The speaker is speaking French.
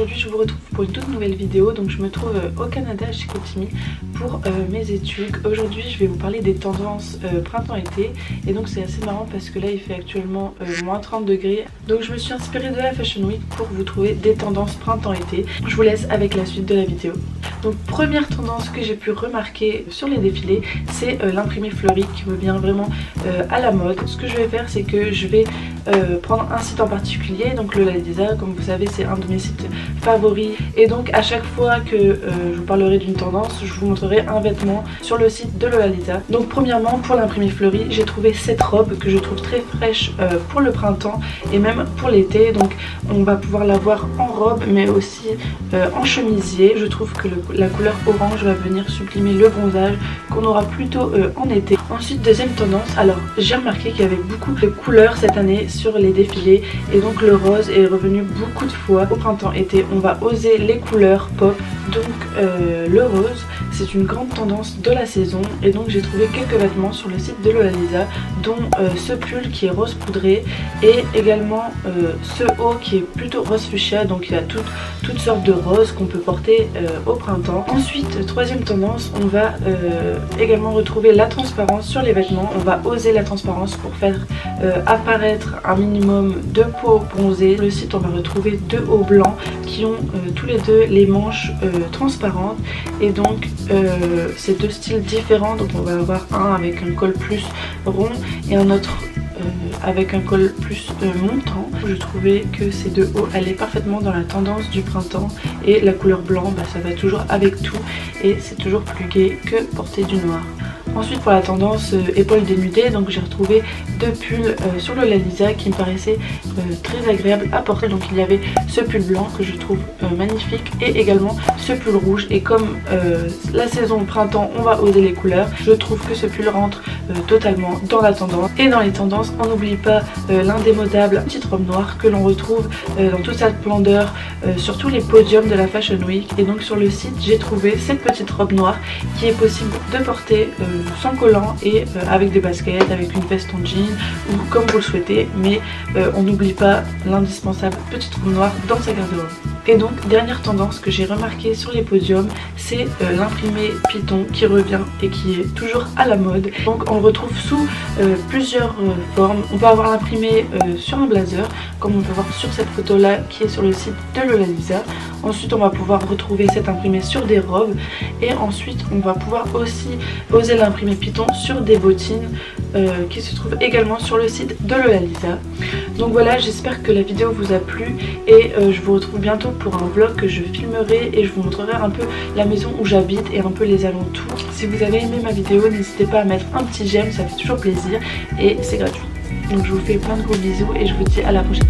aujourd'hui je vous retrouve pour une toute nouvelle vidéo. Donc je me trouve au Canada chez Chicoutimi pour mes études. Aujourd'hui je vais vous parler des tendances printemps-été. Et donc c'est assez marrant parce que là il fait actuellement moins 30 degrés. Donc je me suis inspirée de la Fashion Week pour vous trouver des tendances printemps-été. Je vous laisse avec la suite de la vidéo. Donc première tendance que j'ai pu remarquer sur les défilés, c'est l'imprimé fleuri qui revient vraiment à la mode. Ce que je vais faire, c'est que je vais prendre un site en particulier, donc le Lolalisa. Comme vous savez, c'est un de mes sites favoris, et donc à chaque fois que je vous parlerai d'une tendance, je vous montrerai un vêtement sur le site de Lolalisa. Donc premièrement, pour l'imprimé fleuri, j'ai trouvé cette robe que je trouve très fraîche pour le printemps et même pour l'été. Donc on va pouvoir la voir en robe mais aussi en chemisier. Je trouve que la couleur orange va venir sublimer le bronzage qu'on aura plutôt en été. Ensuite, deuxième tendance, alors j'ai remarqué qu'il y avait beaucoup de couleurs cette année sur les défilés, et donc le rose est revenu beaucoup de fois. Au printemps-été, on va oser les couleurs pop, donc le rose c'est une grande tendance de la saison. Et donc j'ai trouvé quelques vêtements sur le site de Lolalisa, dont ce pull qui est rose poudré, et également ce haut qui est plutôt rose fuchsia. Donc il y a toutes sortes de roses qu'on peut porter au printemps. Ensuite, troisième tendance, on va également retrouver la transparence sur les vêtements. On va oser la transparence pour faire apparaître un minimum de peau bronzée. Sur le site, on va retrouver deux hauts blancs qui ont tous les deux les manches transparentes, et donc c'est deux styles différents. Donc on va avoir un avec un col plus rond et un autre avec un col plus montant. Je trouvais que ces deux hauts allaient parfaitement dans la tendance du printemps, et la couleur blanc, ça va toujours avec tout, et c'est toujours plus gai que porter du noir. Ensuite, pour la tendance épaules dénudées, donc j'ai retrouvé deux pulls sur le Lolalisa qui me paraissaient très agréables à porter. Donc il y avait ce pull blanc que je trouve magnifique, et également ce pull rouge. Et comme la saison printemps, on va oser les couleurs, je trouve que ce pull rentre totalement dans la tendance. Et dans les tendances, on n'oublie pas l'indémodable petite robe noire que l'on retrouve dans toute sa splendeur sur tous les podiums de la Fashion Week. Et donc sur le site, j'ai trouvé cette petite robe noire qui est possible de porter sans collant et avec des baskets, avec une veste en jean ou comme vous le souhaitez, mais on n'oublie pas l'indispensable petite robe noire dans sa garde-robe. Et donc dernière tendance que j'ai remarqué sur les podiums, c'est l'imprimé python qui revient et qui est toujours à la mode. Donc on le retrouve sous plusieurs formes. On peut avoir l'imprimé sur un blazer, comme on peut voir sur cette photo là qui est sur le site de Lolalisa. Ensuite on va pouvoir retrouver cet imprimé sur des robes, et ensuite on va pouvoir aussi oser l'imprimé python sur des bottines qui se trouvent également sur le site de Lolalisa. Donc voilà, j'espère que la vidéo vous a plu, et je vous retrouve bientôt pour un vlog que je filmerai, et je vous montrerai un peu la maison où j'habite et un peu les alentours. Si vous avez aimé ma vidéo, n'hésitez pas à mettre un petit j'aime, ça fait toujours plaisir et c'est gratuit. Donc je vous fais plein de gros bisous et je vous dis à la prochaine.